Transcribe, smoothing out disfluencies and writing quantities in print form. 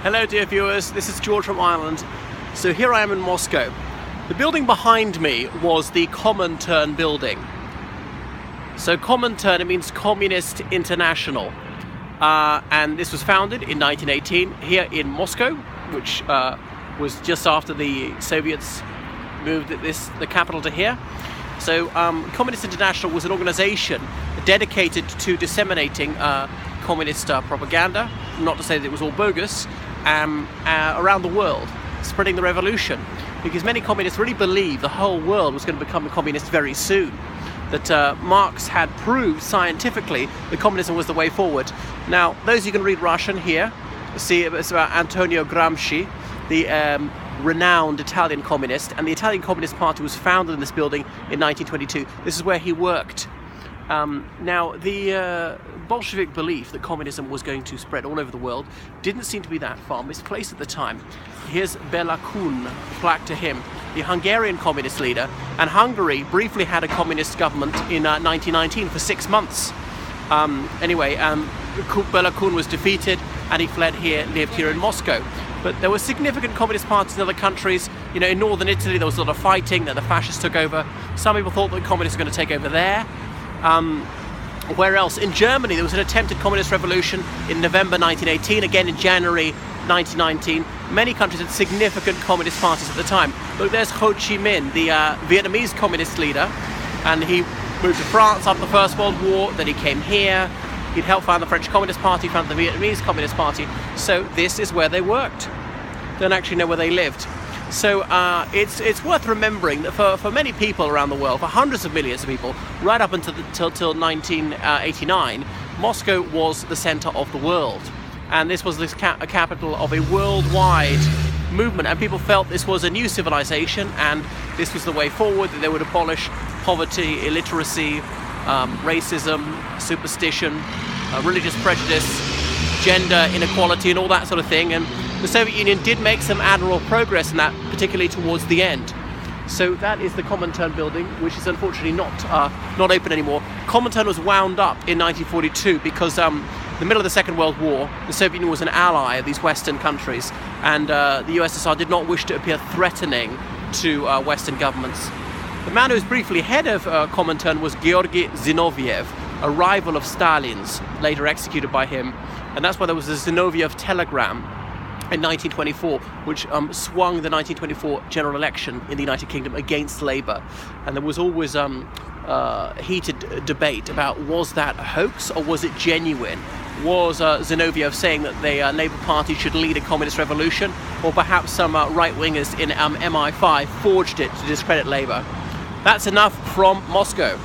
Hello dear viewers, this is George from Ireland. So here I am in Moscow. The building behind me was the Comintern building. So Comintern, it means Communist International. And this was founded in 1918 here in Moscow, which was just after the Soviets moved the capital to here. So Communist International was an organization dedicated to disseminating communist propaganda, not to say that it was all bogus, around the world, spreading the revolution, because many communists really believed the whole world was going to become communist very soon, that Marx had proved scientifically that communism was the way forward. Now, those of you can read Russian here, see it's about Antonio Gramsci, the renowned Italian communist, and the Italian Communist Party was founded in this building in 1922. This is where he worked. Now, the Bolshevik belief that communism was going to spread all over the world didn't seem to be that far misplaced at the time. Here's Bela Kun, plaque to him, the Hungarian communist leader, and Hungary briefly had a communist government in 1919 for 6 months. Anyway, Bela Kun was defeated and he fled here, lived here in Moscow. But there were significant communist parties in other countries. You know, in northern Italy there was a lot of fighting, that the fascists took over. Some people thought that the communists were going to take over there. Where else? In Germany there was an attempted communist revolution in November 1918, again in January 1919. Many countries had significant communist parties at the time. Look, there's Ho Chi Minh, the Vietnamese communist leader, and he moved to France after the First World War, then he came here, he'd helped found the French Communist Party, founded the Vietnamese Communist Party, so this is where they worked. Don't actually know where they lived. So it's worth remembering that for many people around the world, for hundreds of millions of people, right up until till 1989, Moscow was the center of the world. And this was a capital of a worldwide movement. And people felt this was a new civilization and this was the way forward, that they would abolish poverty, illiteracy, racism, superstition, religious prejudice, gender inequality and all that sort of thing. And the Soviet Union did make some admirable progress in that, particularly towards the end. So that is the Comintern building, which is unfortunately not open anymore. Comintern was wound up in 1942 because in the middle of the Second World War, the Soviet Union was an ally of these Western countries, and the USSR did not wish to appear threatening to Western governments. The man who was briefly head of Comintern was Georgy Zinoviev, a rival of Stalin's, later executed by him, and that's why there was the Zinoviev telegram in 1924, which swung the 1924 general election in the United Kingdom against Labour. And there was always heated debate about, was that a hoax or was it genuine? Was Zinoviev saying that the Labour Party should lead a communist revolution, or perhaps some right-wingers in MI5 forged it to discredit Labour? That's enough from Moscow.